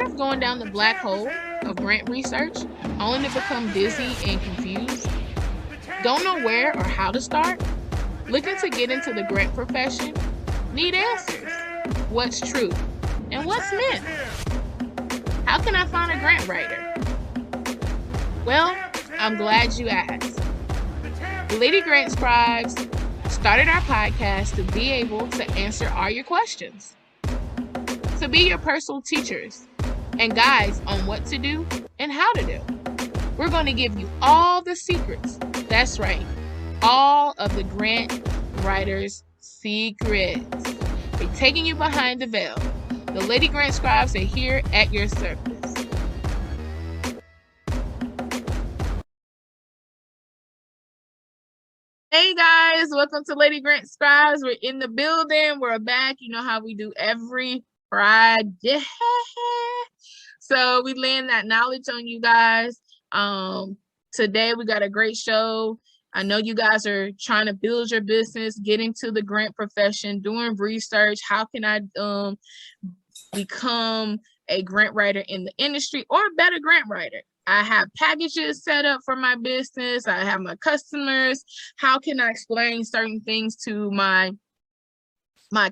Tired of going down the black hole of grant research only to become dizzy and confused? Don't know where or how to start? Looking to get into the grant profession? Need answers? What's true? And what's myth? How can I find a grant writer? Well, I'm glad you asked. Lady Grant Scribes started our podcast to be able to answer all your questions, to be your personal teachers and guides on what to do and how to do. We're going to give you all the secrets. That's right, all of the grant writers' secrets. We're taking you behind the veil. The Lady Grant Scribes are here at your service. Hey guys, welcome to Lady Grant Scribes. We're in the building. We're back. You know how we do every Friday. So we land that knowledge on you guys. Today we got a great show. I know you guys are trying to build your business, get into the grant profession, doing research. How can I become a grant writer in the industry or a better grant writer? I have packages set up for my business. I have my customers. How can I explain certain things to my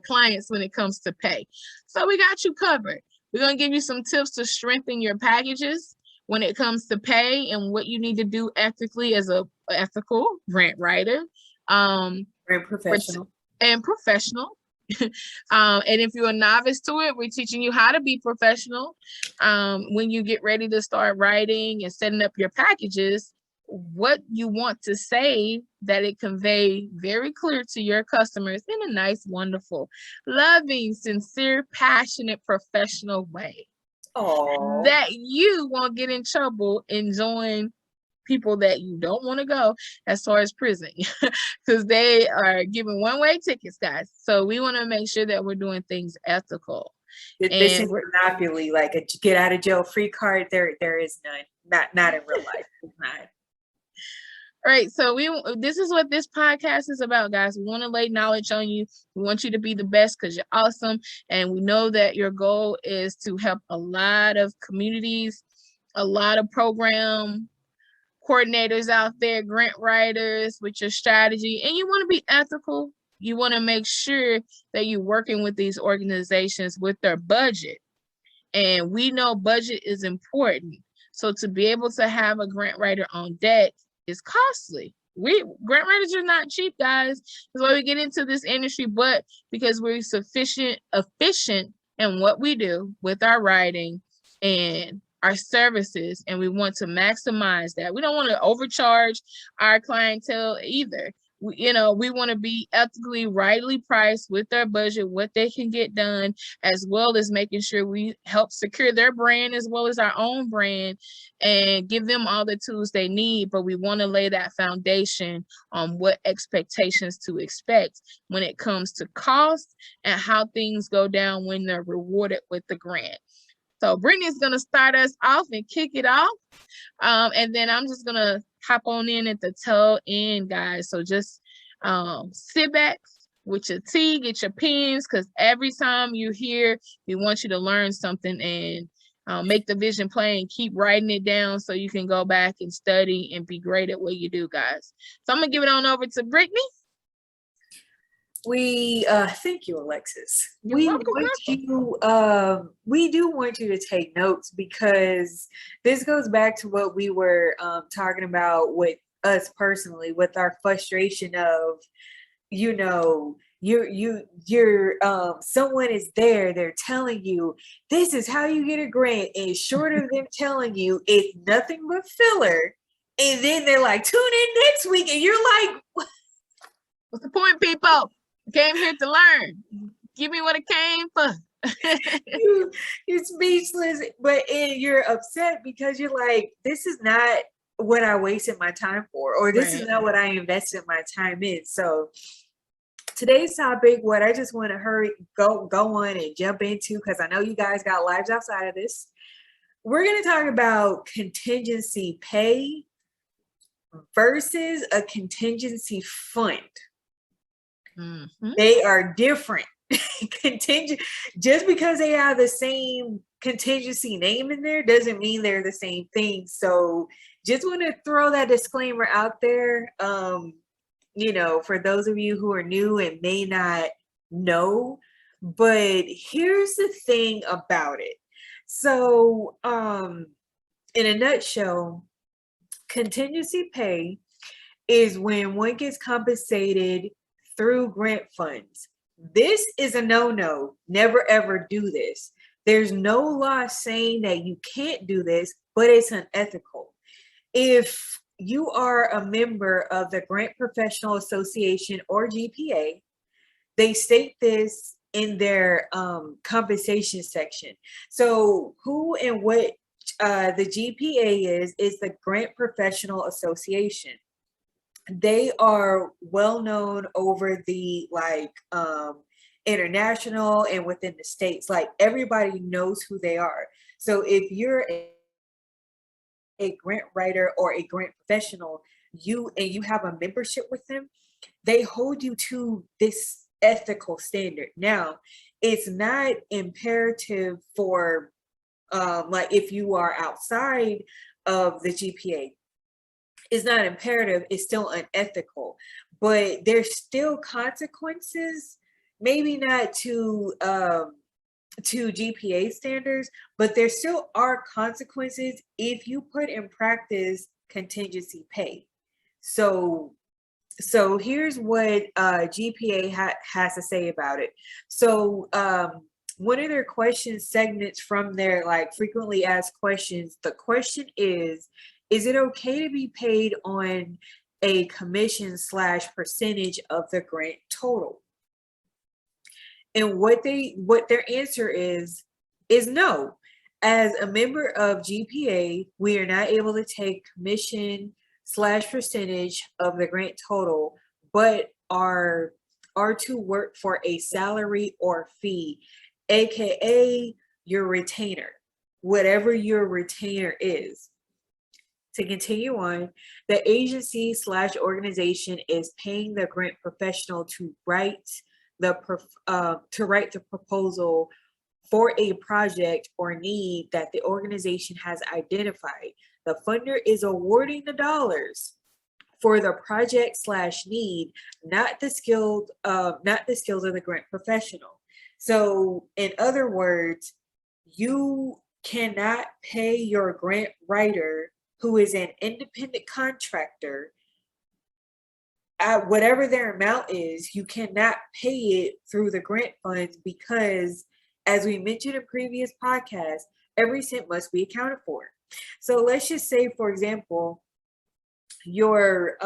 clients when it comes to pay? So we got you covered. We're going to give you some tips to strengthen your packages when it comes to pay and what you need to do ethically as a ethical grant writer. Grant professional. And professional. And if you're a novice to it, we're teaching you how to be professional. When you get ready to start writing and setting up your packages, what you want to say that it convey very clear to your customers in a nice, wonderful, loving, sincere, passionate, professional way. Aww. That you won't get in trouble and join people that you don't want to go as far as prison, because they are giving one-way tickets, guys. So we want to make sure that we're doing things ethical. This is monopoly, like a get out of jail free card. There is none. Not in real life. It's not. All right, so this is what this podcast is about, guys. We want to lay knowledge on you. We want you to be the best because you're awesome, and we know that your goal is to help a lot of communities, a lot of program coordinators out there, grant writers with your strategy, and you want to be ethical. You want to make sure that you're working with these organizations with their budget, and we know budget is important. So to be able to have a grant writer on deck is costly. Grant writers are not cheap, guys. That's why we get into this industry, but because we're efficient in what we do with our writing and our services, and we want to maximize that. We don't want to overcharge our clientele either. We want to be ethically, rightly priced with their budget, what they can get done, as well as making sure we help secure their brand as well as our own brand and give them all the tools they need. But we want to lay that foundation on what expectations to expect when it comes to cost and how things go down when they're rewarded with the grant. So Brittney's going to start us off and kick it off. And then I'm just going to hop on in at the tail end, guys. So just sit back with your tea, get your pens, because every time you're here, we want you to learn something and make the vision plain and keep writing it down so you can go back and study and be great at what you do, guys. So I'm going to give it on over to Brittney. We thank you, Alexis. We do want you to take notes, because this goes back to what we were talking about with us personally, with our frustration of, you're someone is there, they're telling you this is how you get a grant, and short of them telling you it's nothing but filler, and then they're like, tune in next week, and you're like, what's the point, people? Came here to learn. Give me what it came for. You're speechless, but you're upset because you're like, this is not what I wasted my time for, or this is not what I invested my time in. So today's topic, what I just want to go on and jump into, because I know you guys got lives outside of this. We're going to talk about contingency pay versus a contingency fund. Mm-hmm. They are different. Contingent, just because they have the same contingency name in there doesn't mean they're the same thing. So just want to throw that disclaimer out there. You know, for those of you who are new and may not know, but here's the thing about it. So, in a nutshell, contingency pay is when one gets compensated through grant funds. This is a no-no. Never ever do this. There's no law saying that you can't do this, but it's unethical. If you are a member of the Grant Professional Association or GPA, they state this in their compensation section. So who and what the GPA is the Grant Professional Association. They are well known over the international and within the states. Like everybody knows who they are. So if you're a grant writer or a grant professional, you have a membership with them, they hold you to this ethical standard. Now, it's not imperative for like if you are outside of the GPA, it's not imperative, it's still unethical, but there's still consequences, maybe not to GPA standards, but there still are consequences if you put in practice contingency pay. So here's what GPA has to say about it. So one of their question segments from their like frequently asked questions, the question is it okay to be paid on a commission / percentage of the grant total? And what their answer is no. As a member of GPA, we are not able to take commission / percentage of the grant total, but are to work for a salary or fee, aka your retainer, whatever your retainer is. To continue on, the agency / organization is paying the grant professional to write the proposal for a project or need that the organization has identified. The funder is awarding the dollars for the project / need, not the skills of the grant professional. So in other words, you cannot pay your grant writer, who is an independent contractor, at whatever their amount is. You cannot pay it through the grant funds because, as we mentioned in previous podcasts, every cent must be accounted for. So let's just say, for example, your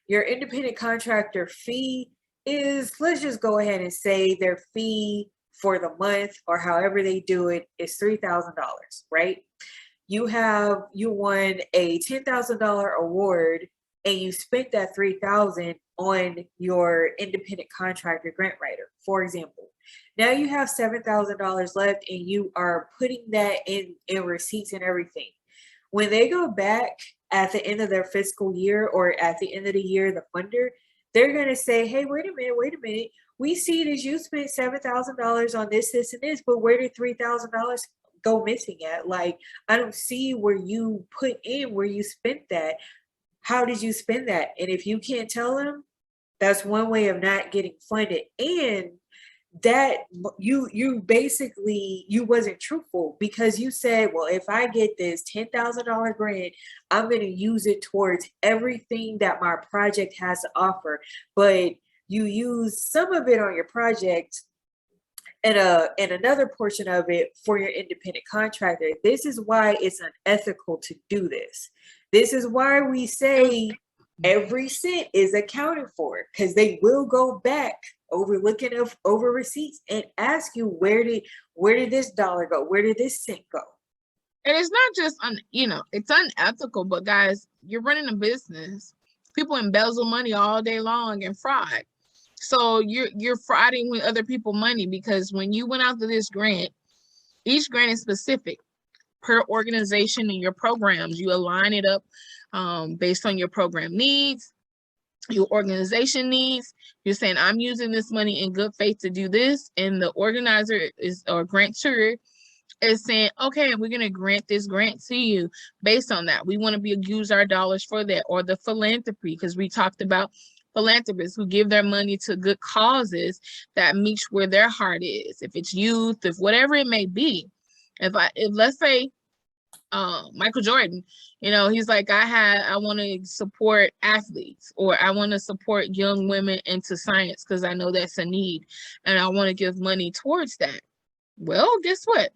independent contractor fee is, let's just go ahead and say their fee for the month or however they do it is $3,000, right? You won a $10,000 award and you spent that $3,000 on your independent contractor grant writer, for example. Now you have $7,000 left and you are putting that in receipts and everything. When they go back at the end of their fiscal year or at the end of the year, the funder, they're going to say, hey, wait a minute. We see that you spent $7,000 on this, and this, but where did $3,000 go missing at? Like, I don't see where you put in, where you spent that. How did you spend that? And if you can't tell them, that's one way of not getting funded. And that you basically, you wasn't truthful, because you said, well, if I get this $10,000 grant, I'm going to use it towards everything that my project has to offer. But you use some of it on your project and another portion of it for your independent contractor. This is why it's unethical to do this. This is why we say every cent is accounted for, because they will go back over receipts and ask you, where did this dollar go? Where did this cent go? And it's not just it's unethical, but guys, you're running a business. People embezzle money all day long and fraud. So you're frauding with other people's money, because when you went out to this grant, each grant is specific per organization and your programs. You align it up based on your program needs, your organization needs. You're saying, I'm using this money in good faith to do this, and the organizer or grantor is saying, okay, we're going to grant this grant to you based on that. We want to use our dollars for that. Or the philanthropy, because we talked about philanthropists who give their money to good causes that meet where their heart is. If it's youth, if whatever it may be. If let's say Michael Jordan, he's like, I want to support athletes, or I want to support young women into science because I know that's a need and I want to give money towards that. Well, guess what?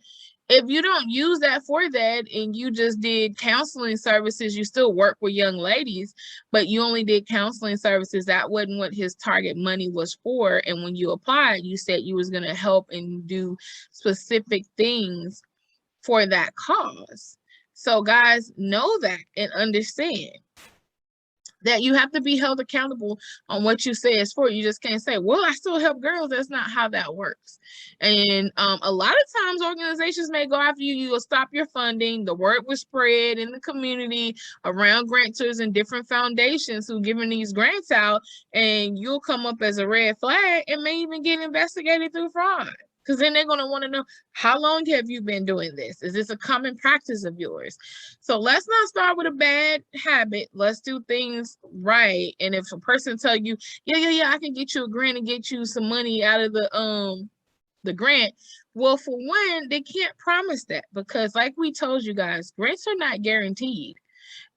If you don't use that for that and you just did counseling services, you still work with young ladies, but you only did counseling services. That wasn't what his target money was for. And when you applied, you said you was going to help and do specific things for that cause. So guys, know that and understand that you have to be held accountable on what you say is for. You just can't say, well, I still help girls. That's not how that works. And a lot of times organizations may go after you. You will stop your funding. The word will spread in the community around grantors and different foundations who giving these grants out, and you'll come up as a red flag and may even get investigated through fraud. Because then they're going to want to know, how long have you been doing this? Is this a common practice of yours? So let's not start with a bad habit. Let's do things right. And if a person tell you, yeah, I can get you a grant and get you some money out of the grant. Well, for one, they can't promise that, because like we told you guys, grants are not guaranteed.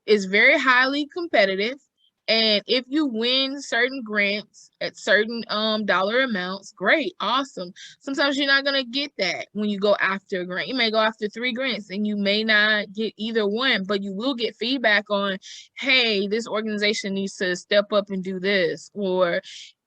It's very highly competitive. And if you win certain grants at certain dollar amounts, great, awesome. Sometimes you're not going to get that when you go after a grant. You may go after 3 grants and you may not get either one, but you will get feedback on, hey, this organization needs to step up and do this, or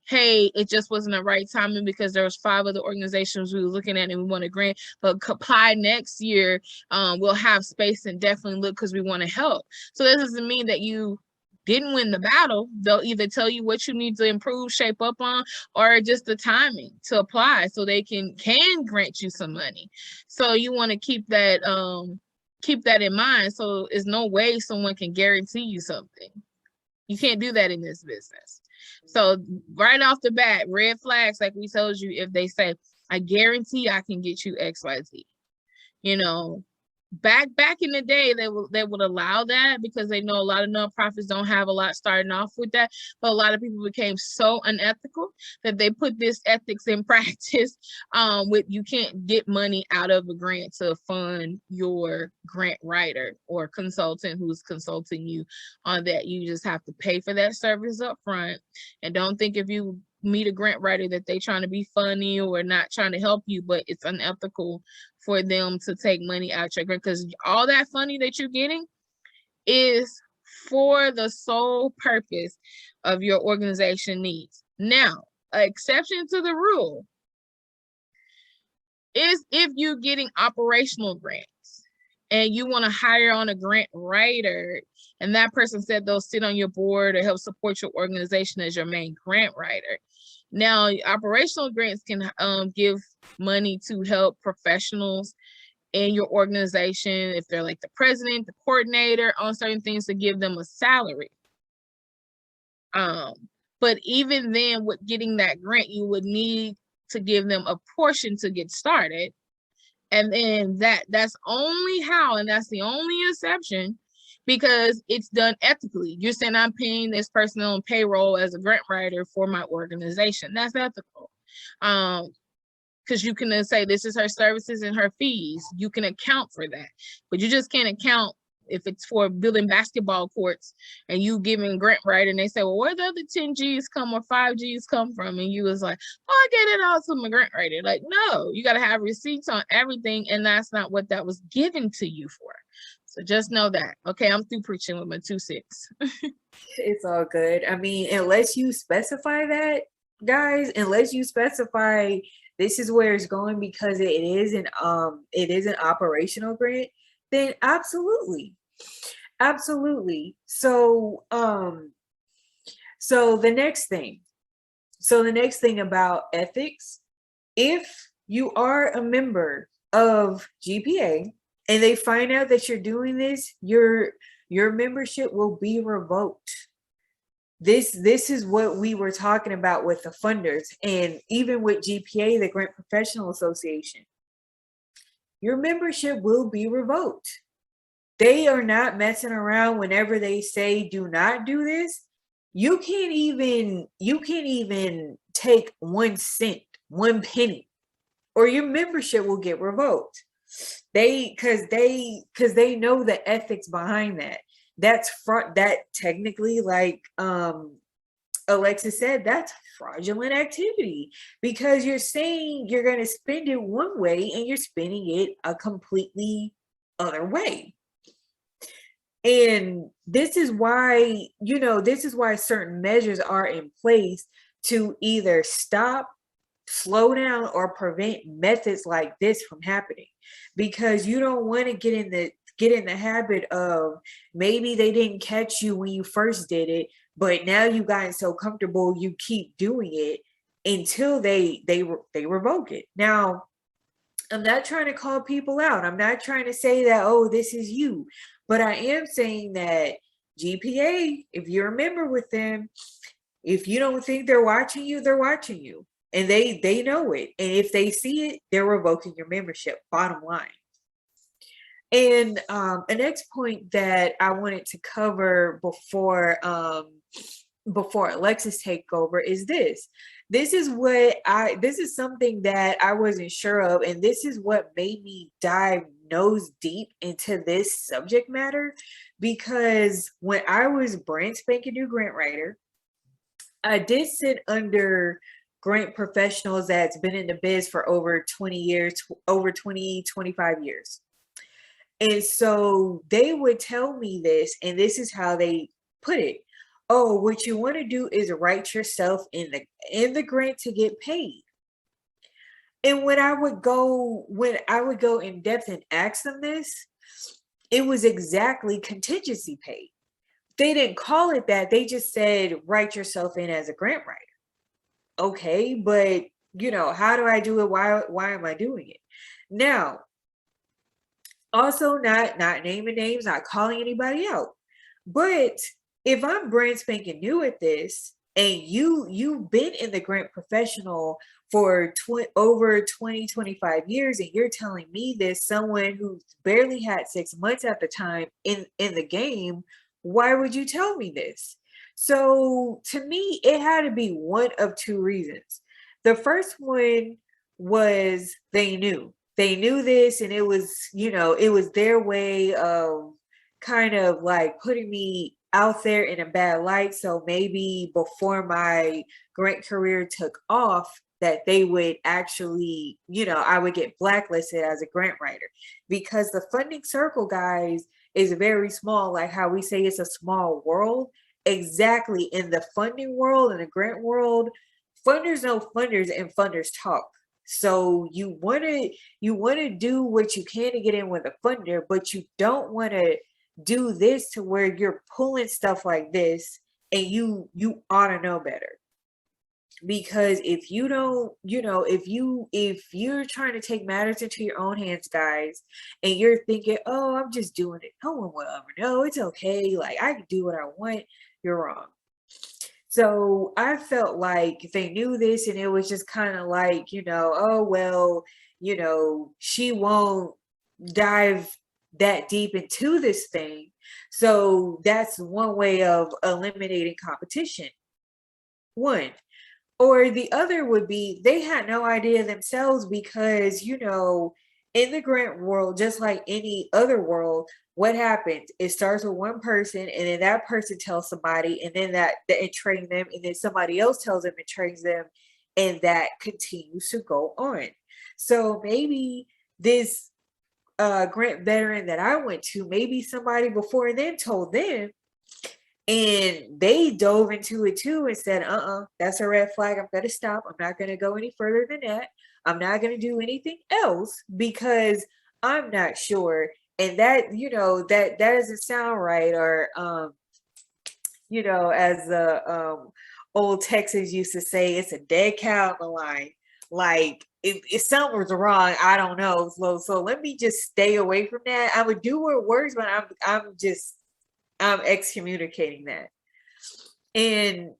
hey, it just wasn't the right timing because there was 5 other organizations we were looking at and we want to grant, but apply next year. We'll have space and definitely look because we want to help. So that doesn't mean that you didn't win the battle. They'll either tell you what you need to improve, shape up on, or just the timing to apply so they can grant you some money. So you want to keep that in mind. So there's no way someone can guarantee you something. You can't do that in this business. So right off the bat, red flags, like we told you, if they say, I guarantee I can get you XYZ. Back in the day, they would allow that because they know a lot of nonprofits don't have a lot starting off with that. But a lot of people became so unethical that they put this ethics in practice. With you can't get money out of a grant to fund your grant writer or consultant who's consulting you on that. You just have to pay for that service up front. And don't think if you meet a grant writer that they trying to be funny or not trying to help you, but it's unethical for them to take money out your grant, because all that money that you're getting is for the sole purpose of your organization needs. Now, an exception to the rule is if you're getting operational grants and you want to hire on a grant writer, and that person said they'll sit on your board or help support your organization as your main grant writer. Now, operational grants can give money to help professionals in your organization, if they're like the president, the coordinator, on certain things, to give them a salary. But even then, with getting that grant, you would need to give them a portion to get started. And then that's only how, and that's the only exception, because it's done ethically. You're saying I'm paying this person on payroll as a grant writer for my organization. That's ethical. Because you can then say this is her services and her fees. You can account for that, but you just can't account if it's for building basketball courts and you giving grant writer and they say, well, where the other 10 G's come or 5 G's come from? And you was like, oh, I get it all to my grant writer. Like, no, you got to have receipts on everything. And that's not what that was given to you for. So just know that. Okay, I'm through preaching with my 2 cents. It's all good. I mean, unless you specify that, guys, unless you specify this is where it's going because it is an operational grant, then absolutely. So the next thing about ethics, if you are a member of GPA and they find out that you're doing this, your membership will be revoked. This is what we were talking about with the funders, and even with GPA, the Grant Professional Association. your membership will be revoked. They are not messing around whenever they say do not do this. You can't even take 1 cent, 1 penny, or your membership will get revoked. Because they know the ethics behind that. That technically, like Alexis said, that's fraudulent activity, because you're saying you're going to spend it one way and you're spending it a completely other way. And this is why, certain measures are in place to either stop, slow down, or prevent methods like this from happening, because you don't want to get in the habit of, maybe they didn't catch you when you first did it, but now you've gotten so comfortable you keep doing it until they revoke it. Now, I'm not trying to call people out. I'm not trying to say that, oh, this is you. But I am saying that GPA, if you're a member with them, if you don't think they're watching you, they're watching you. And they know it. And if they see it, they're revoking your membership, bottom line. And a next point that I wanted to cover before Alexis take over is this. This is something that I wasn't sure of, and this is what made me dive nose deep into this subject matter, because when I was brand spanking new grant writer, I did sit under grant professionals that's been in the biz for over 20 years, over 20, 25 years. And so they would tell me this, and this is how they put it. Oh, what you want to do is write yourself in the grant to get paid. And when I would go in depth and ask them this, it was exactly contingency pay. They didn't call it that. They just said, write yourself in as a grant writer. Okay, but how do I do it? Why am I doing it? Now, also not naming names, not calling anybody out. But if I'm brand spanking new at this, and you've been in the grant professional for over 20, 25 years, and you're telling me this, someone who's barely had 6 months at the time in the game, why would you tell me this? So to me, it had to be one of two reasons. The first one was they knew this, and it was, it was their way of kind of like putting me out there in a bad light. So maybe before my grant career took off, that they would actually, I would get blacklisted as a grant writer, because the funding circle, guys, is very small. Like how we say it's a small world. Exactly. In the funding world and the grant world, funders know funders and funders talk. So you want to do what you can to get in with a funder, but you don't want to do this to where you're pulling stuff like this, and you ought to know better. Because if you don't, if you're trying to take matters into your own hands, guys, and you're thinking, oh, I'm just doing it, no one will ever know, it's okay, like I can do what I want, you're wrong. So I felt like they knew this, and it was just kind of like, oh, well, she won't dive that deep into this thing. So that's one way of eliminating competition. One. Or the other would be they had no idea themselves, because, in the grant world, just like any other world, what happens? It starts with one person, and then that person tells somebody, and then that and train them, and then somebody else tells them and trains them, and that continues to go on. So maybe this grant veteran that I went to, maybe somebody before them told them, and they dove into it too and said, that's a red flag. I'm going to stop. I'm not going to go any further than that. I'm not going to do anything else because I'm not sure. And that, that doesn't sound right. Or, as the old Texans used to say, it's a dead cow on the line. Like, if something was wrong, I don't know. So let me just stay away from that. I would do what works, but I'm excommunicating that. And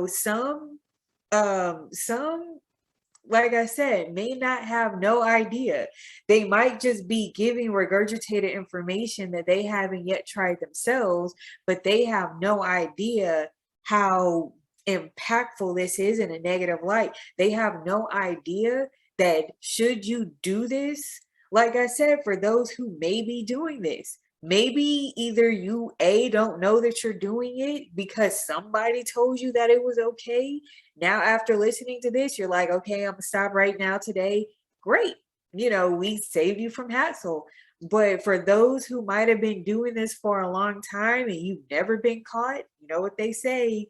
some like I said, may not have no idea. They might just be giving regurgitated information that they haven't yet tried themselves, but they have no idea how impactful this is in a negative light. They have no idea that should you do this, like I said, for those who may be doing this, maybe either you don't know that you're doing it because somebody told you that it was okay. Now after listening to this, you're like, okay, I'm gonna stop right now today. Great, we saved you from hassle. But for those who might have been doing this for a long time and you've never been caught, you know what they say,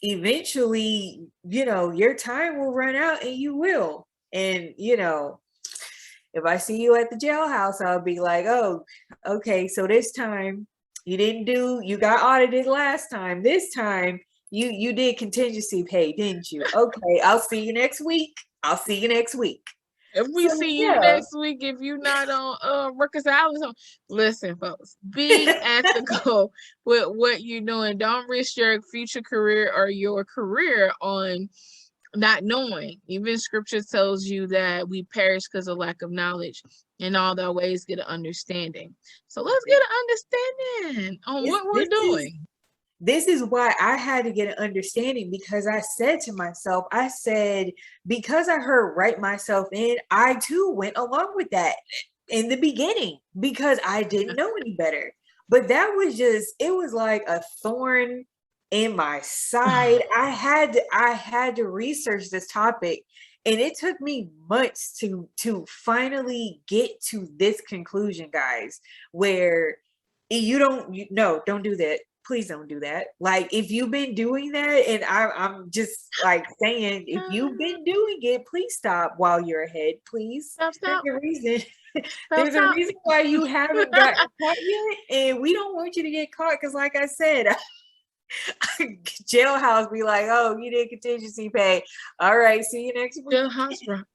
eventually, your time will run out and you will. And if I see you at the jailhouse, I'll be like, oh, okay, so this time you got audited last time. This time you did contingency pay, didn't you? Okay, I'll see you next week. If we see you next week, if you're not on Rikers Island, listen, folks, be ethical with what you're doing. Don't risk your future career or your career on not knowing. Even scripture tells you that we perish because of lack of knowledge. In all their ways, get an understanding. So let's get an understanding on what we're doing. This is why I had to get an understanding, because I said to myself, because I heard write myself in, I too went along with that in the beginning because I didn't know any better. But that was it was like a thorn in my side. I had to research this topic, and it took me months to finally get to this conclusion, guys, where don't do that. Please don't do that. Like, if you've been doing that, and I'm just like saying, if you've been doing it, please stop while you're ahead, please. Stop. There's a reason. There's a reason why you haven't gotten caught yet, and we don't want you to get caught, because like I said, jailhouse be like, oh, you did contingency pay. All right, see you next week. Jailhouse rock.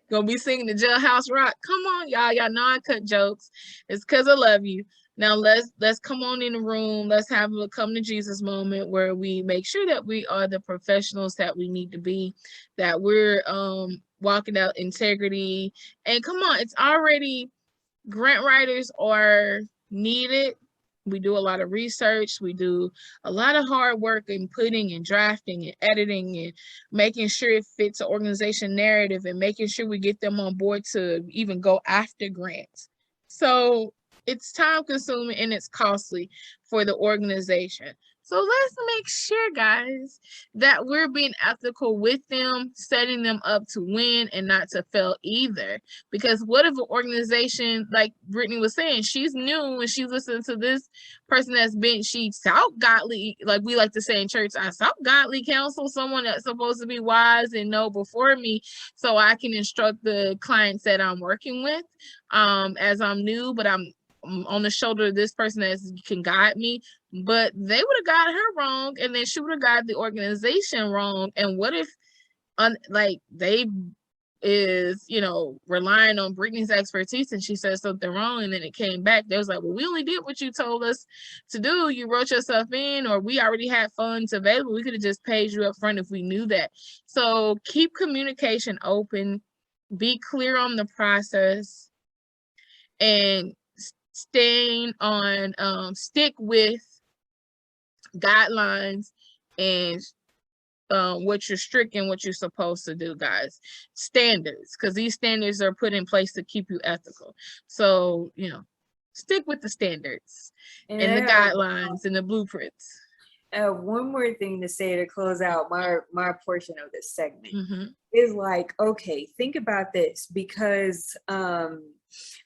Gonna be singing the jailhouse rock. Come on, y'all know I cut jokes. It's because I love you. Now let's come on in the room. Let's have a come to Jesus moment where we make sure that we are the professionals that we need to be, that we're walking out integrity. And come on, it's already, grant writers are needed. We do a lot of research. We do a lot of hard work in putting and drafting and editing and making sure it fits an organization narrative and making sure we get them on board to even go after grants. So it's time consuming and it's costly for the organization. So let's make sure, guys, that we're being ethical with them, setting them up to win and not to fail either. Because what if an organization, like Brittnei was saying, she's new and she's listening to this person she sought godly, like we like to say in church, I sought godly counsel, someone that's supposed to be wise and know before me, so I can instruct the clients that I'm working with as I'm new, but I'm on the shoulder of this person that can guide me. But they would have got her wrong, and then she would have got the organization wrong. And what if they is relying on Brittney's expertise and she said something wrong, and then it came back, they was like, well, we only did what you told us to do. You wrote yourself in, or we already had funds available. We could have just paid you up front if we knew that. So keep communication open, be clear on the process, and stick with guidelines and what you're strict and what you're supposed to do, guys. Standards, because these standards are put in place to keep you ethical. So stick with the standards and the guidelines and the blueprints. One more thing to say to close out my portion of this segment is like, okay, think about this, because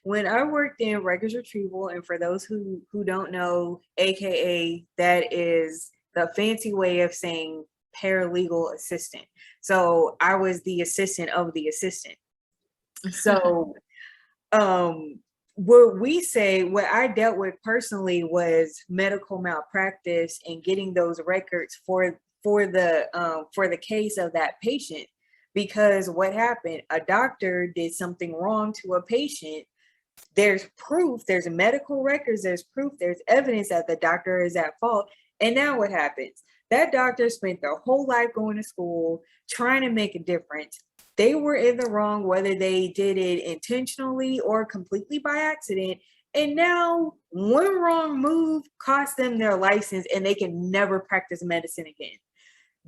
when I worked in records retrieval, and for those who don't know, AKA, that is the fancy way of saying paralegal assistant. So I was the assistant of the assistant. So what I dealt with personally was medical malpractice and getting those records for the case of that patient. Because what happened, a doctor did something wrong to a patient. There's proof, there's medical records, there's proof, there's evidence that the doctor is at fault. And now what happens? That doctor spent their whole life going to school, trying to make a difference. They were in the wrong, whether they did it intentionally or completely by accident. And now one wrong move cost them their license and they can never practice medicine again.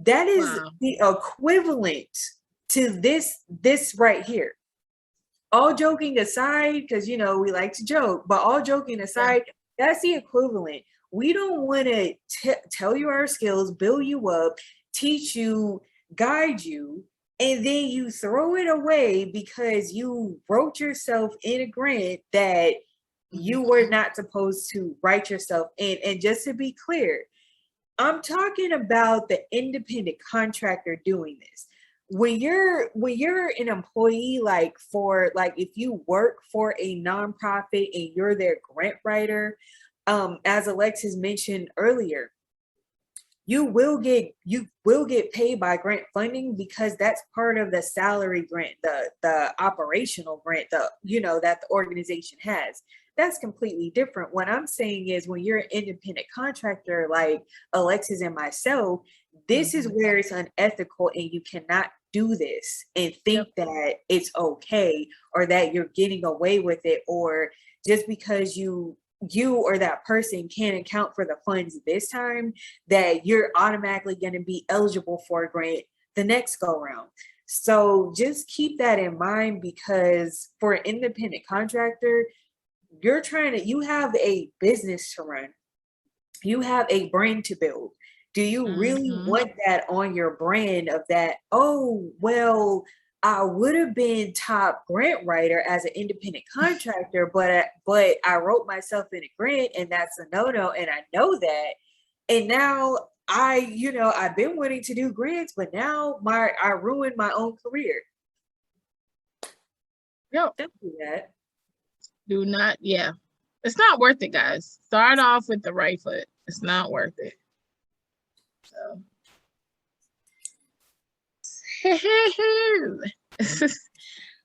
That is the equivalent to this right here. All joking aside, because, you know, we like to joke, but all joking aside, that's the equivalent. We don't want to tell you our skills, build you up, teach you, guide you, and then you throw it away because you wrote yourself in a grant that you were not supposed to write yourself in. And just to be clear, I'm talking about the independent contractor doing this. When you're an employee, like if you work for a nonprofit and you're their grant writer, as Alexis mentioned earlier, you will get paid by grant funding because that's part of the salary grant, the operational grant, that the organization has. That's completely different. What I'm saying is when you're an independent contractor like Alexis and myself, this is where it's unethical and you cannot do this and think that it's okay or that you're getting away with it, or just because you or that person can't account for the funds this time that you're automatically going to be eligible for a grant the next go round. So just keep that in mind, because for an independent contractor, you have a business to run. You have a brand to build. Do you really want that on your brand of that, oh, well, I would have been top grant writer as an independent contractor, but I wrote myself in a grant and that's a no-no, and I know that. And now I've been wanting to do grants, but now I ruined my own career. Yep. Don't do that. Do not, it's not worth it, guys. Start off with the right foot. It's not worth it.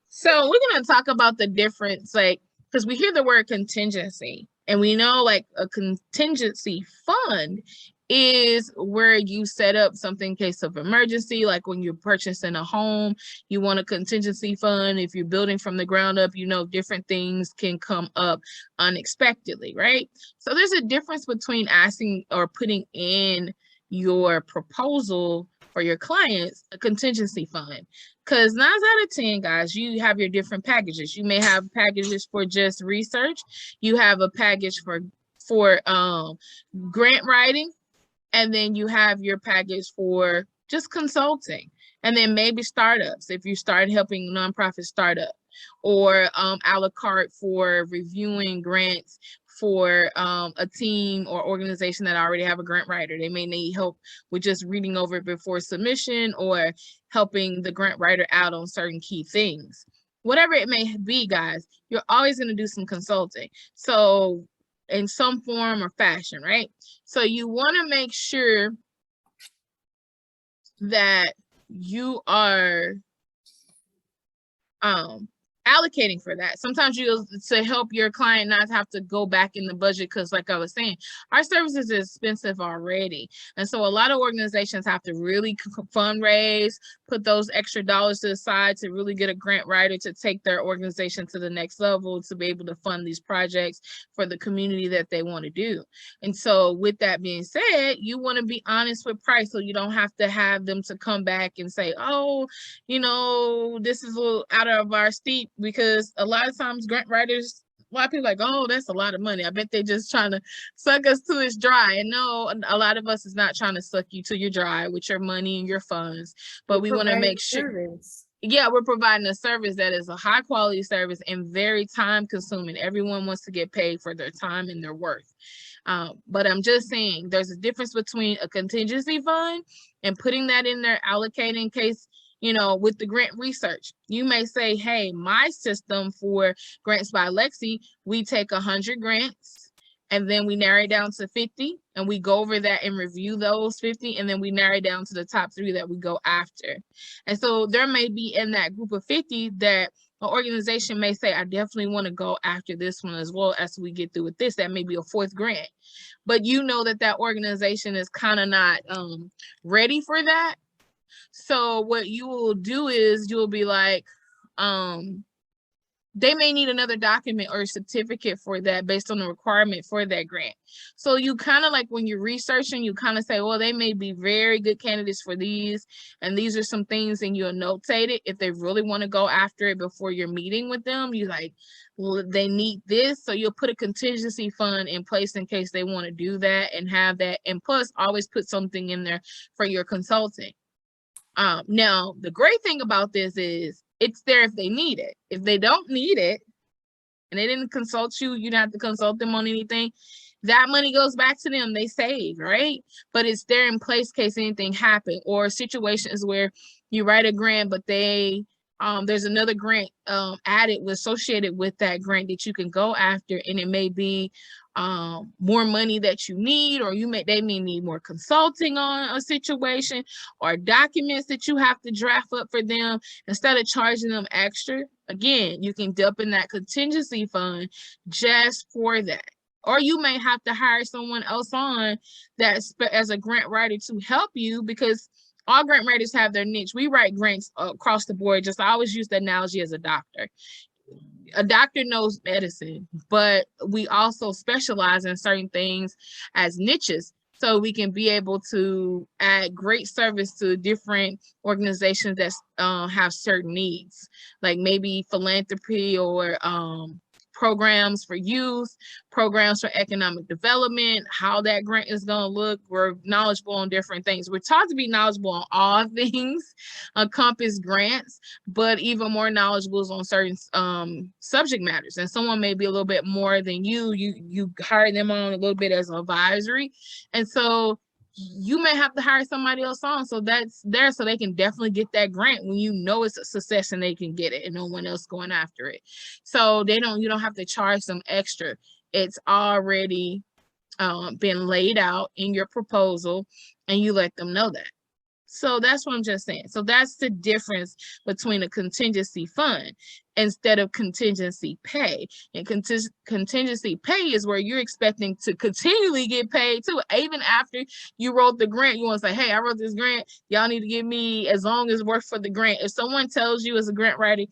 So we're going to talk about the difference, like, because we hear the word contingency and we know like a contingency fund is where you set up something in case of emergency. Like when you're purchasing a home, you want a contingency fund. If you're building from the ground up, different things can come up unexpectedly, right? So there's a difference between asking or putting in your proposal for your clients a contingency fund, because 9 out of 10, guys, you have your different packages. You may have packages for just research. You have a package for grant writing, and then you have your package for just consulting, and then maybe startups if you start helping nonprofit startup, or a la carte for reviewing grants for a team or organization that already have a grant writer. They may need help with just reading over it before submission or helping the grant writer out on certain key things. Whatever it may be, guys, you're always going to do some consulting. So in some form or fashion, right? So you want to make sure that you are allocating for that. Sometimes to help your client not have to go back in the budget, because like I was saying, our services is expensive already. And so a lot of organizations have to really fundraise, put those extra dollars to the side to really get a grant writer to take their organization to the next level, to be able to fund these projects for the community that they want to do. And so with that being said, you want to be honest with price, so you don't have to have them to come back and say, oh, this is a little out of our steep, because a lot of times grant writers, a lot of people are like, oh, that's a lot of money. I bet they're just trying to suck us to it's dry. And no, a lot of us is not trying to suck you to your dry with your money and your funds, but we want to make sure. We're providing a service that is a high quality service and very time consuming. Everyone wants to get paid for their time and their worth. But I'm just saying there's a difference between a contingency fund and putting that in there, allocating in case, with the grant research. You may say, hey, my system for Grants by Lexi, we take 100 grants and then we narrow it down to 50 and we go over that and review those 50, and then we narrow it down to the top 3 that we go after. And so there may be in that group of 50 that an organization may say, I definitely want to go after this one as well as we get through with this. That may be a 4th grant, but you know that organization is kind of not ready for that. So what you will do is you'll be like, they may need another document or certificate for that based on the requirement for that grant. So you kind of like when you're researching, you kind of say, well, they may be very good candidates for these, and these are some things, and you'll notate it. If they really want to go after it before you're meeting with them, you like, well, they need this. So you'll put a contingency fund in place in case they want to do that and have that. And plus always put something in there for your consulting. Now, the great thing about this is it's there if they need it. If they don't need it and they didn't consult you, you don't have to consult them on anything. That money goes back to them. They save, right? But it's there in place in case anything happened, or situations where you write a grant, but there's another grant associated with that grant that you can go after, and it may be more money that you need, or they may need more consulting on a situation, or documents that you have to draft up for them. Instead of charging them extra, again, you can dump in that contingency fund just for that. Or you may have to hire someone else on that's as a grant writer to help you, because all grant writers have their niche. We write grants across the board. I always use the analogy as a doctor. A doctor knows medicine, but we also specialize in certain things as niches, so we can be able to add great service to different organizations that have certain needs, like maybe philanthropy or programs for youth, programs for economic development, how that grant is going to look. We're knowledgeable on different things. We're taught to be knowledgeable on all things encompass grants, but even more knowledgeable on certain subject matters. And someone may be a little bit more than you hire them on a little bit as an advisory. And so you may have to hire somebody else on, so that's there so they can definitely get that grant when you know it's a success and they can get it and no one else going after it. So you don't have to charge them extra. It's already been laid out in your proposal, and you let them know that. So that's what I'm just saying. So that's the difference between a contingency fund instead of contingency pay. And contingency pay is where you're expecting to continually get paid too. Even after you wrote the grant, you want to say, hey, I wrote this grant. Y'all need to give me as long as worth for the grant. If someone tells you as a grant writer,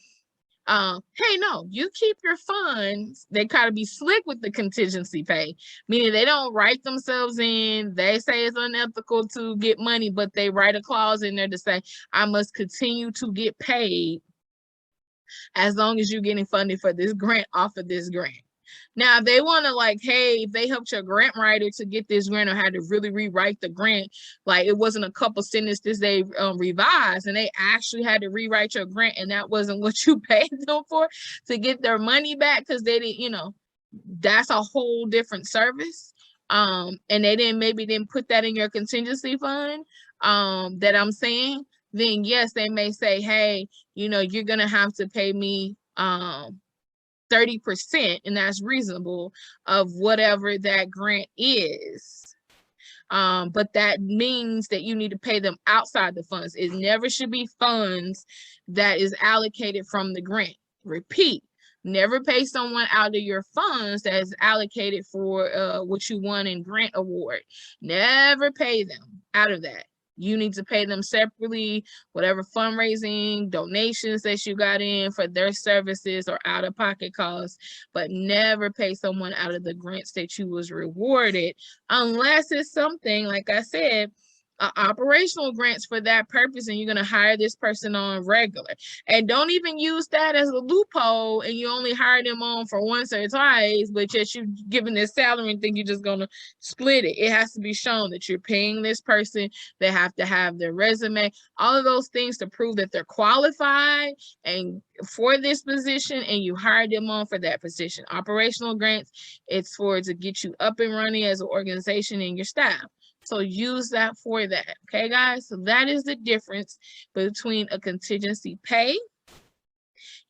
hey, no, you keep your funds. They kind of be slick with the contingency pay, meaning they don't write themselves in. They say it's unethical to get money, but they write a clause in there to say, I must continue to get paid as long as you're getting funded for this grant off of this grant. Now, if they want to hey, if they helped your grant writer to get this grant or had to really rewrite the grant, like it wasn't a couple sentences they revised and they actually had to rewrite your grant and that wasn't what you paid them for to get their money back because they didn't, that's a whole different service. And they didn't put that in your contingency fund that I'm saying, then yes, they may say, hey, you're going to have to pay me 30%, and that's reasonable, of whatever that grant is. But that means that you need to pay them outside the funds. It never should be funds that is allocated from the grant. Repeat, never pay someone out of your funds that is allocated for what you won in grant award. Never pay them out of that. You need to pay them separately, whatever fundraising, donations that you got in for their services or out-of-pocket costs, but never pay someone out of the grants that you was rewarded, unless it's something, like I said, operational grants for that purpose, and you're going to hire this person on regular. And don't even use that as a loophole, and you only hire them on for once or twice, but just you giving this salary and think you're just going to split it. It has to be shown that you're paying this person. They have to have their resume, all of those things to prove that they're qualified and for this position, and you hired them on for that position. Operational grants, it's to get you up and running as an organization and your staff. So use that for that. Okay, guys? So that is the difference between a contingency pay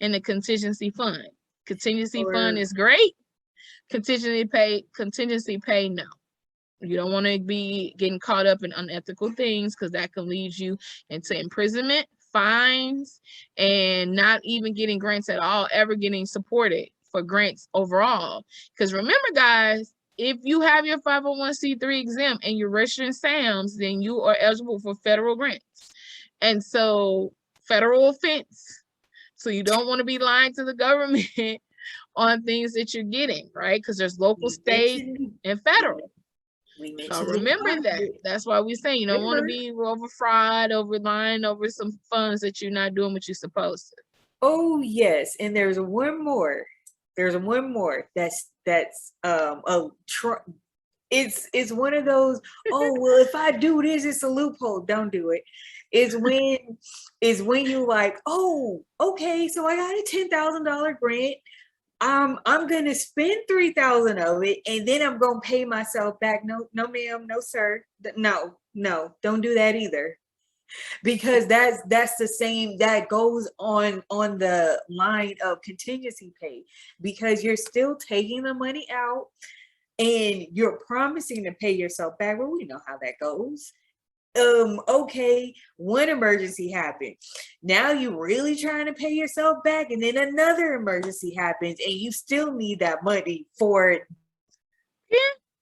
and a contingency fund. Contingency fund is great. Contingency pay, no. You don't want to be getting caught up in unethical things because that can lead you into imprisonment, fines and not even getting grants at all, ever getting supported for grants overall. Because remember, guys, if you have your 501c3 exempt and you're registered in SAMs, then you are eligible for federal grants. And so federal offense. So you don't want to be lying to the government on things that you're getting, right? Because there's local, state, and federal. So remember that. That's why we say you don't want to be over fraud, over lying, over some funds that you're not doing what you're supposed to. Oh yes, and there's one more. There's one more. It's one of those. Oh well, if I do this, it's a loophole. Don't do it. It's when you like, oh, okay, so I got a $10,000 grant. I'm gonna spend 3,000 of it, and then I'm gonna pay myself back. No, ma'am, no, sir. No, don't do that either, because that's the same. That goes on the line of contingency pay, because you're still taking the money out, and you're promising to pay yourself back. Well, we know how that goes. Okay, one emergency happened. Now you're really trying to pay yourself back, and then another emergency happens, and you still need that money for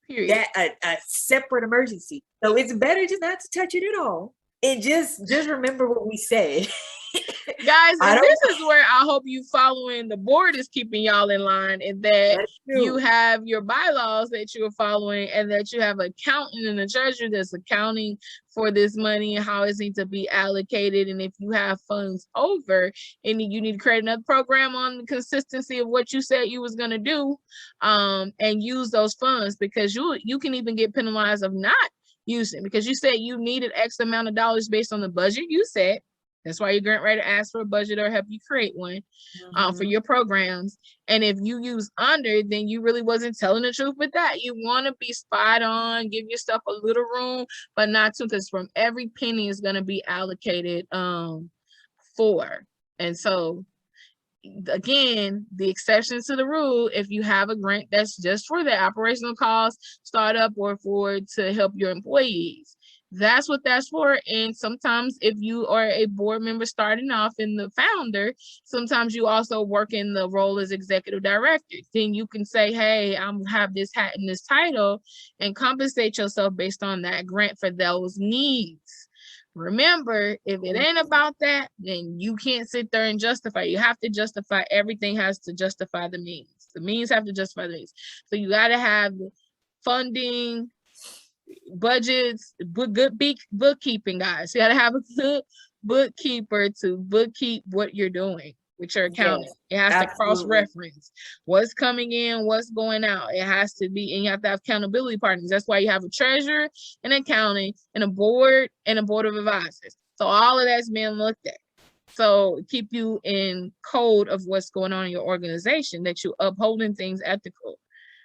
that a separate emergency. So it's better just not to touch it at all. And just remember what we said. Guys, and this is where I hope you following, the board is keeping y'all in line, and that you have your bylaws that you're following, and that you have an accountant and a treasurer that's accounting for this money and how it needs to be allocated. And if you have funds over and you need to create another program on the consistency of what you said you was going to do, and use those funds, because you can even get penalized of not using, because you said you needed X amount of dollars based on the budget you set. That's why your grant writer asks for a budget or help you create one for your programs. And if you use under, then you really wasn't telling the truth with that. You want to be spot on, give yourself a little room, but not too, because from every penny is going to be allocated for. And so, again, the exceptions to the rule, if you have a grant that's just for the operational costs, startup, or for to help your employees, that's what that's for. And sometimes if you are a board member starting off and the founder, sometimes you also work in the role as executive director. Then you can say, hey, I'm have this hat and this title, and compensate yourself based on that grant for those needs. Remember, if it ain't about that, then you can't sit there and justify. You have to justify. Everything has to justify the means. The means have to justify the means. So you got to have funding, budgets, good bookkeeping, guys. You got to have a good bookkeeper to bookkeep what you're doing with your accounting. Yes, it has to cross-reference what's coming in, what's going out. It has to be, and you have to have accountability partners. That's why you have a treasurer, an accounting, and a board of advisors. So all of that's being looked at. So keep you in code of what's going on in your organization, that you upholding things ethical.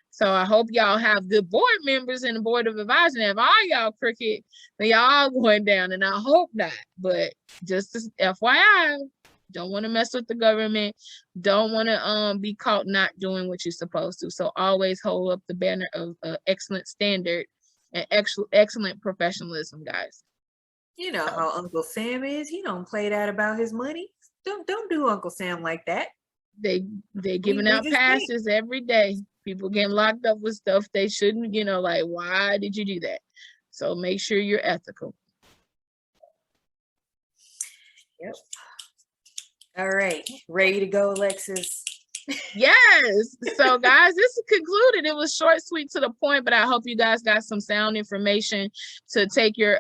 So I hope y'all have good board members in the board of advisors. And if all y'all crooked, then y'all going down, and I hope not. But just as FYI, don't want to mess with the government. Don't want to be caught not doing what you're supposed to. So always hold up the banner of excellent standard and excellent professionalism, guys. You know how Uncle Sam is. He don't play that about his money. Don't do Uncle Sam like that. They giving out passes every day. People getting locked up with stuff they shouldn't, like, why did you do that? So make sure you're ethical. Yep. All right. Ready to go, Alexis? Yes. So, guys, this is concluded. It was short, sweet, to the point, but I hope you guys got some sound information to take your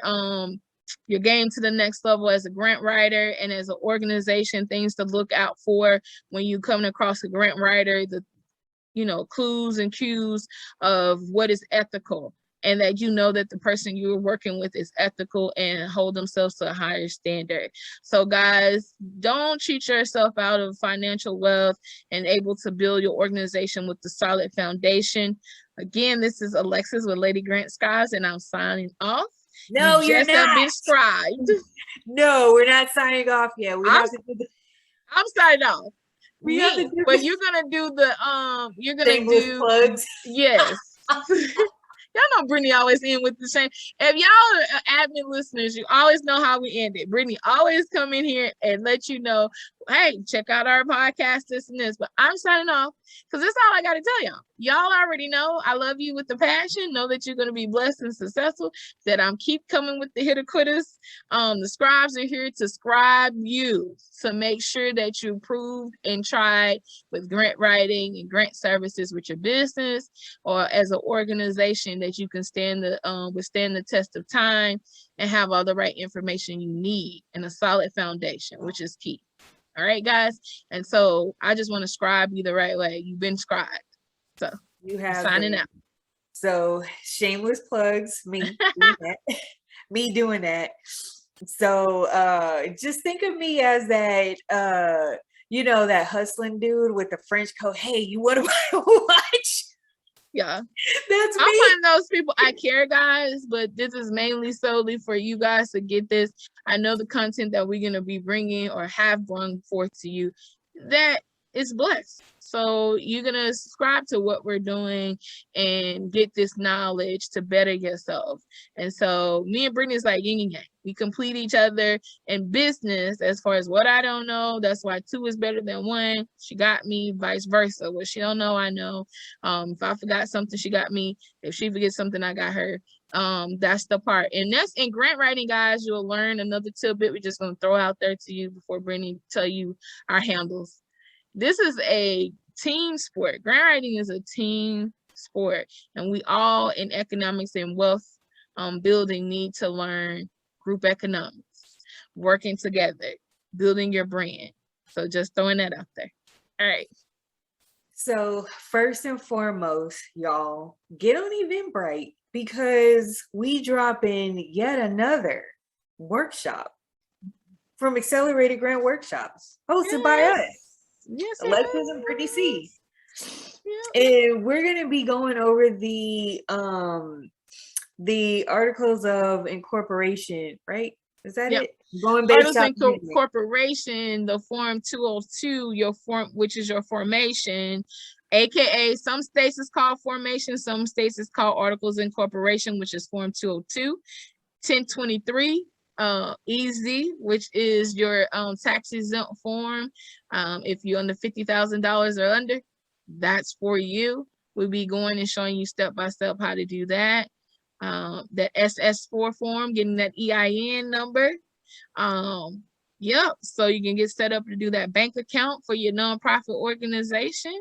game to the next level as a grant writer and as an organization, things to look out for when you come across a grant writer, the clues and cues of what is ethical, and that that the person you're working with is ethical and hold themselves to a higher standard. So guys, don't cheat yourself out of financial wealth and able to build your organization with the solid foundation. Again, this is Alexis with Lady Grant Scribes, and I'm signing off. No, you're not. Been scribed. No, we're not signing off yet. I'm signing off. But you're gonna do the you're gonna do plugs. Yes. Y'all know Brittnei always end with the same. If y'all are admin listeners, you always know how we end it. Brittnei always come in here and let you know, hey, check out our podcast, this and this. But I'm signing off because that's all I got to tell y'all. Y'all already know I love you with the passion. Know that you're going to be blessed and successful. That I'm keep coming with the hitter quitters. The scribes are here to scribe you to make sure that you proved and tried with grant writing and grant services with your business or as an organization that you can withstand the test of time and have all the right information you need and a solid foundation, which is key. All right, guys. And so I just want to scribe you the right way. You've been scribed. So you have signing out. So shameless plugs, me doing that. Me doing that. So just think of me as that that hustling dude with the French coat. Hey, you want to buy a watch? Yeah, that's me. I'm one of those people. I care, guys, but this is mainly solely for you guys to get this. I know the content that we're gonna be bringing or have brought forth to you that is blessed. So you're gonna subscribe to what we're doing and get this knowledge to better yourself. And so me and Brittnei is like yin and yang. We complete each other in business as far as what I don't know. That's why 2 is better than 1. She got me, vice versa. What she don't know, I know. If I forgot something, she got me. If she forgets something, I got her. That's the part. And that's in grant writing, guys. You'll learn another tidbit we're just gonna throw out there to you before Brittnei tell you our handles. This is a team sport. Grant writing is a team sport, and we all in economics and wealth building need to learn group economics, working together, building your brand. So just throwing that out there. All right. So first and foremost, y'all, get on Eventbrite because we drop in yet another workshop from Accelerated Grant Workshops hosted by us. Yes, Alexis and Brittnei C. And we're gonna be going over the articles of incorporation, right? Is that it? Going based on incorporation, the form 202, which is your formation, aka some states is called formation, some states is called articles of incorporation, which is form 202, 1023. Easy, which is your tax exempt form. If you're under $50,000 or under, that's for you. We'll be going and showing you step by step how to do that. That SS4 form, getting that EIN number. So you can get set up to do that bank account for your nonprofit organization.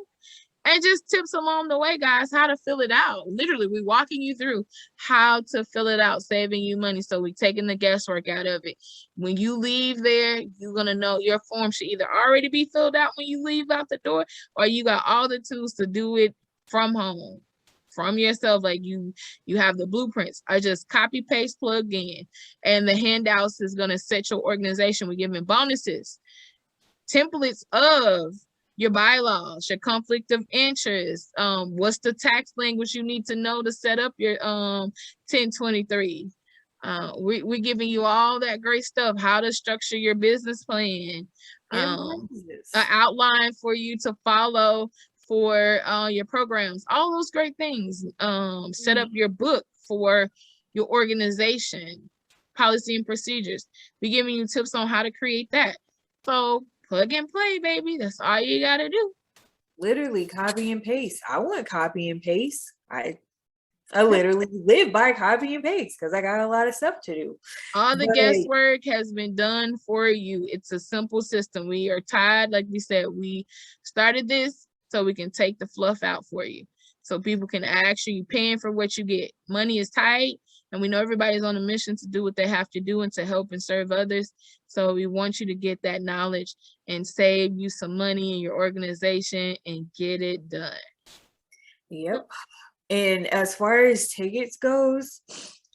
And just tips along the way, guys, how to fill it out. Literally, we're walking you through how to fill it out, saving you money. So we're taking the guesswork out of it. When you leave there, you're going to know your form should either already be filled out when you leave out the door, or you got all the tools to do it from home, from yourself. Like you have the blueprints. I just copy, paste, plug in. And the handouts is going to set your organization. We're giving bonuses, templates of your bylaws, your conflict of interest, what's the tax language you need to know to set up your 1023. We're giving you all that great stuff, how to structure your business plan, an outline for you to follow for your programs, all those great things. Set up your book for your organization, policy and procedures. We're giving you tips on how to create that. So plug and play, baby. That's all you gotta do. Literally copy and paste. I want copy and paste. I literally live by copy and paste because I got a lot of stuff to do. All the guesswork has been done for you. It's a simple system. We are tired, like we said, we started this so we can take the fluff out for you. So people can actually paying for what you get. Money is tight, and we know everybody's on a mission to do what they have to do and to help and serve others. So we want you to get that knowledge and save you some money in your organization and get it done. Yep. And as far as tickets goes,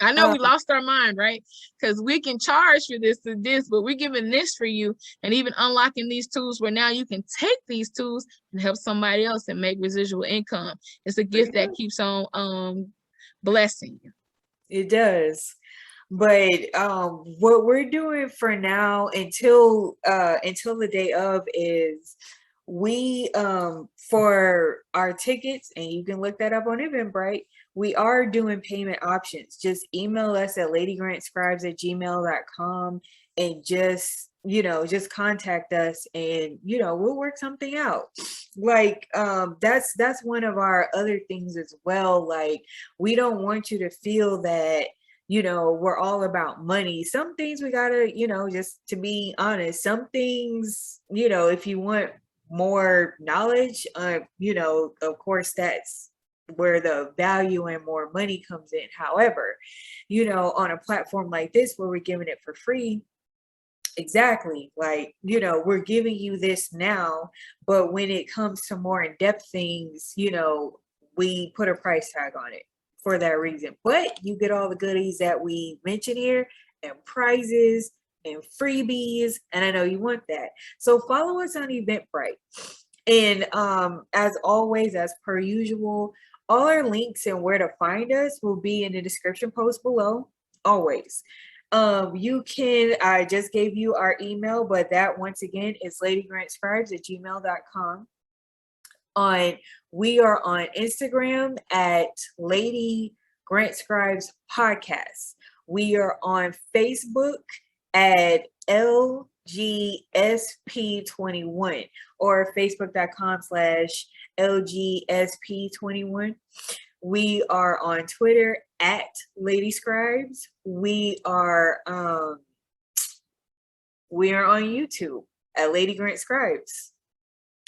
I know we lost our mind, right? Because we can charge for this and this, but we're giving this for you and even unlocking these tools where now you can take these tools and help somebody else and make residual income. It's a gift that keeps on blessing you. It does. But what we're doing for now until the day of is we for our tickets, and you can look that up on Eventbrite, we are doing payment options. Just email us at ladygrantscribes@gmail.com and just just contact us, and we'll work something out. Like that's one of our other things as well. Like, we don't want you to feel that we're all about money. Some things we gotta, just to be honest, some things, if you want more knowledge, of course, that's where the value and more money comes in. However, on a platform like this where we're giving it for free, exactly, like, we're giving you this now, but when it comes to more in-depth things, we put a price tag on it for that reason. But you get all the goodies that we mention here, and prizes and freebies, and I know you want that. So follow us on Eventbrite. And as always, as per usual, all our links and where to find us will be in the description post below, always. I just gave you our email, but that once again is ladygrantscribes@gmail.com. We are on Instagram at Lady Grant Scribes Podcast. We are on Facebook at LGSP21 or facebook.com/LGSP21. We are on Twitter at Lady Scribes. We are on YouTube at Lady Grant Scribes.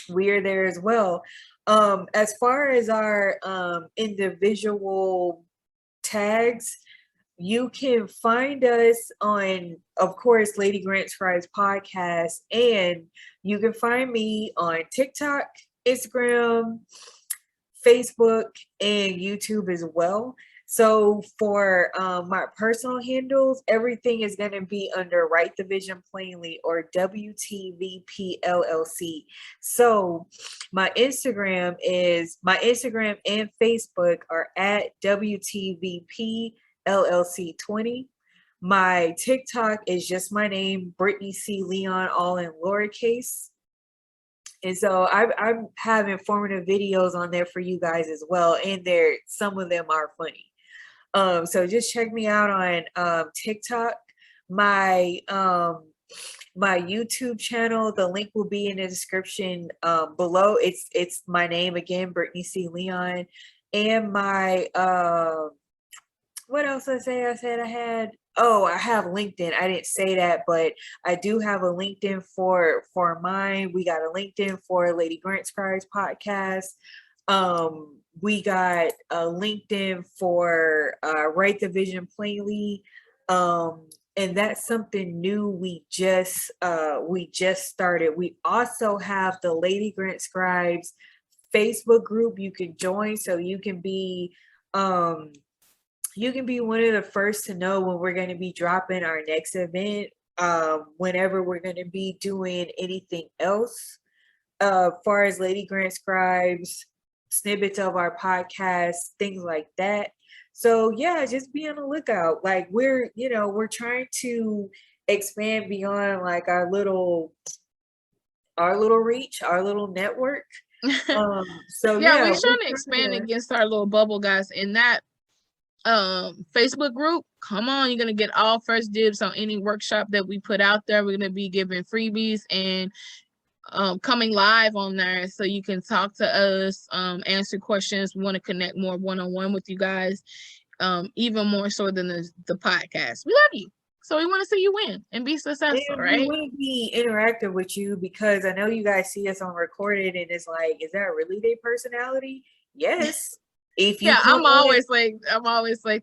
We are there as well. As far as our individual tags, you can find us on, of course, Lady Grant Scribes Podcast, and you can find me on TikTok, Instagram, Facebook, and YouTube as well. So for my personal handles, everything is going to be under Write the Vision Plainly, or WTVP LLC. So my Instagram and Facebook are at WTVP LLC 20. My TikTok is just my name, Brittnei C. Leon, all in lowercase. And so I have informative videos on there for you guys as well, and some of them are funny. So just check me out on TikTok. My YouTube channel, the link will be in the description below. It's my name again, Brittnei C. Leon, and my what else did I say? I said I had. Oh, I have LinkedIn. I didn't say that, but I do have a LinkedIn for mine. We got a LinkedIn for Lady Grant Scribes Podcast. We got a LinkedIn for Write the Vision Plainly. And that's something new we just started. We also have the Lady Grant Scribes Facebook group you can join, so you can be one of the first to know when we're going to be dropping our next event, whenever we're going to be doing anything else, far as Lady Grant Scribes, snippets of our podcast, things like that. So yeah, just be on the lookout. Like, we're trying to expand beyond like our little reach, our little network. So yeah, we're trying to expand against our little bubble, guys. In that Facebook group, come on, you're gonna get all first dibs on any workshop that we put out there. We're gonna be giving freebies and coming live on there, so you can talk to us, answer questions. We want to connect more one-on-one with you guys, even more so than the podcast. We love you, so we want to see you win and be successful, right? We want to be interactive with you, because I know you guys see us on recorded, and it's like, is that really their personality? Yes. If you I'm always like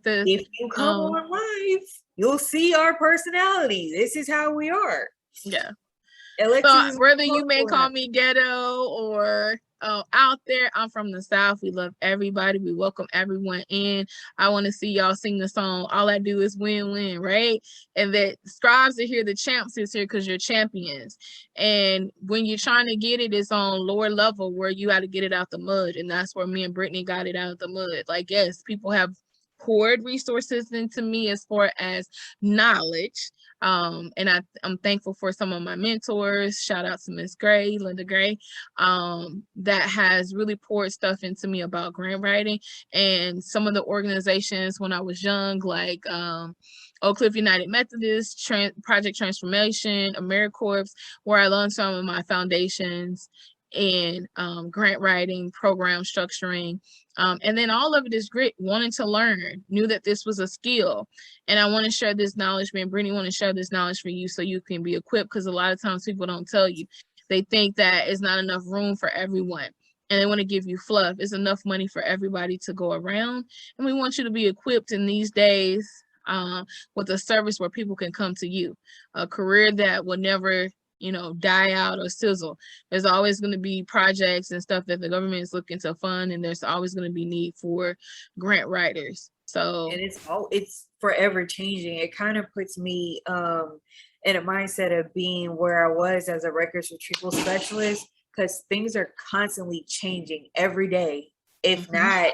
this. If you come on live, you'll see our personalities. This is how we are. Yeah. Alexis, so whether you may call me ghetto or out there, I'm from the South. We love everybody. We welcome everyone in. I want to see y'all sing the song. All I do is win, right? And that Scribes are here, the champs is here, because you're champions. And when you're trying to get it, it's on lower level where you got to get it out the mud. And that's where me and Brittnei got it out of the mud. Like, yes, people have poured resources into me as far as knowledge. And I'm thankful for some of my mentors. Shout out to Miss Gray, Linda Gray, that has really poured stuff into me about grant writing. And some of the organizations when I was young, like Oak Cliff United Methodist, Project Transformation, AmeriCorps, where I learned some of my foundations in grant writing, program structuring, and then all of it is grit, wanting to learn, knew that this was a skill. And I want to share this knowledge, man. Brittney want to share this knowledge for you so you can be equipped, because a lot of times people don't tell you. They think that it's not enough room for everyone. And they want to give you fluff. It's enough money for everybody to go around. And we want you to be equipped in these days with a service where people can come to you, a career that will never, die out or sizzle. There's always going to be projects and stuff that the government is looking to fund, and there's always going to be need for grant writers. So, and it's forever changing. It kind of puts me in a mindset of being where I was as a records retrieval specialist, because things are constantly changing every day, if not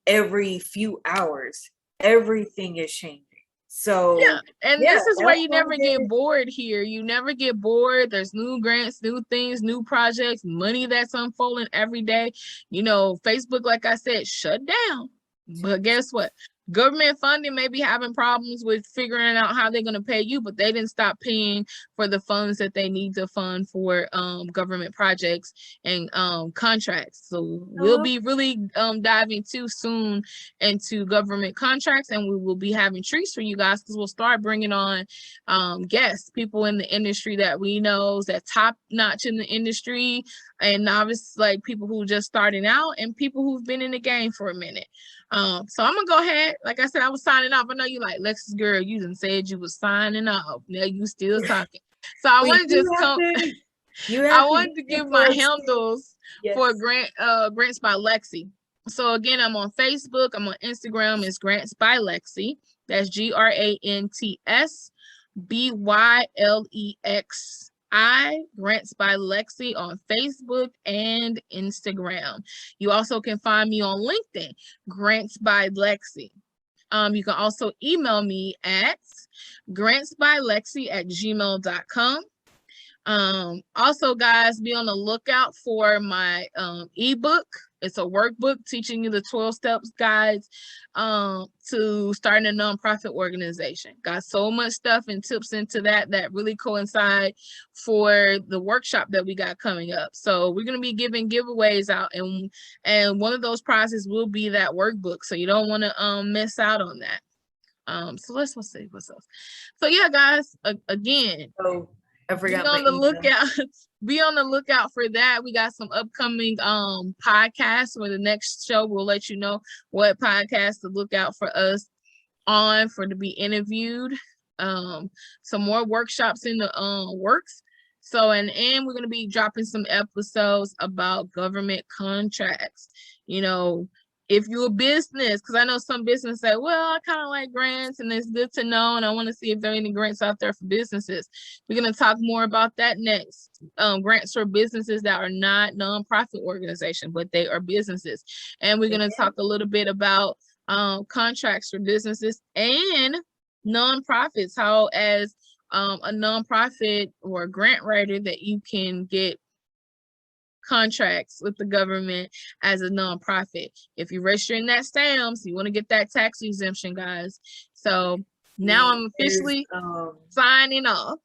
every few hours. Everything is changing. So this is where you never get bored here. You never get bored. There's new grants, new things, new projects, money that's unfolding every day. Facebook, like I said, shut down. But guess what? Government funding may be having problems with figuring out how they're going to pay you, but they didn't stop paying for the funds that they need to fund for government projects and contracts. So we'll be really diving too soon into government contracts, and we will be having treats for you guys, because we'll start bringing on guests, people in the industry that we know that top notch in the industry, and novice, like people who just starting out, and people who've been in the game for a minute. So I'm gonna go ahead. Like I said, I was signing off. I know you like, Lexus girl, you done said you was signing off. Now you still talking. So I want to just come. I wanted to give my handles for Grants by Lexi. So again, I'm on Facebook. I'm on Instagram. It's Grants by Lexi. That's GrantsByLexi. Grants by Lexi on Facebook and Instagram. You also can find me on LinkedIn, Grants by Lexi. You can also email me at grantsbylexi@gmail.com. Also, guys, be on the lookout for my ebook. It's a workbook teaching you the 12 steps guides to starting a nonprofit organization. Got so much stuff and tips into that really coincide for the workshop that we got coming up. So we're going to be giving giveaways out, and one of those prizes will be that workbook. So you don't want to miss out on that. So let's see what's else. So yeah, guys, again, I forgot be on the lookout. Be on the lookout for that. We got some upcoming podcasts for the next show. We'll let you know what podcast to look out for us on to be interviewed. Some more workshops in the works. So and we're gonna be dropping some episodes about government contracts. If you're a business, because I know some businesses say, well, I kind of like grants and it's good to know, and I want to see if there are any grants out there for businesses. We're going to talk more about that next. Grants for businesses that are not nonprofit organizations, but they are businesses. And we're going to talk a little bit about contracts for businesses and nonprofits, how as a nonprofit or a grant writer that you can get contracts with the government as a nonprofit. If you're registering that stamps, you want to get that tax exemption, guys. So now I'm officially signing off.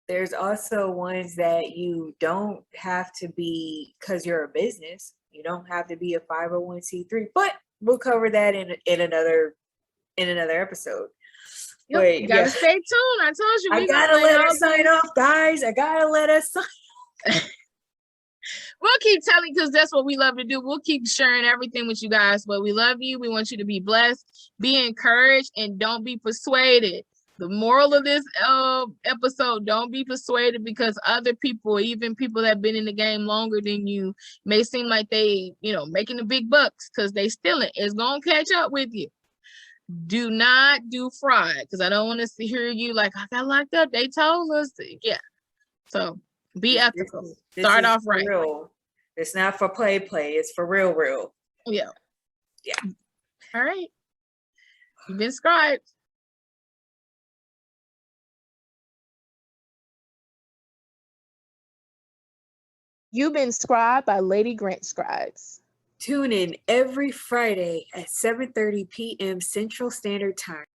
There's also ones that you don't have to be, because you're a business, you don't have to be a 501c3, but we'll cover that in another episode. Yep, but, you gotta stay tuned. I told you I gotta let us sign off, guys. I gotta let us sign. We'll keep telling, because that's what we love to do. We'll keep sharing everything with you guys, but we love you. We want you to be blessed, be encouraged, and don't be persuaded. The moral of this episode, don't be persuaded, because other people, even people that have been in the game longer than you, may seem like they, making the big bucks because they stealing. It's going to catch up with you. Do not do fraud, because I don't want to hear you like, I got locked up. They told us. Yeah. So be ethical. Start off right. Real. It's not for play. It's for real. Yeah. Yeah. All right. You've been scribed. You've been scribed by Lady Grant Scribes. Tune in every Friday at 7:30 p.m. Central Standard Time.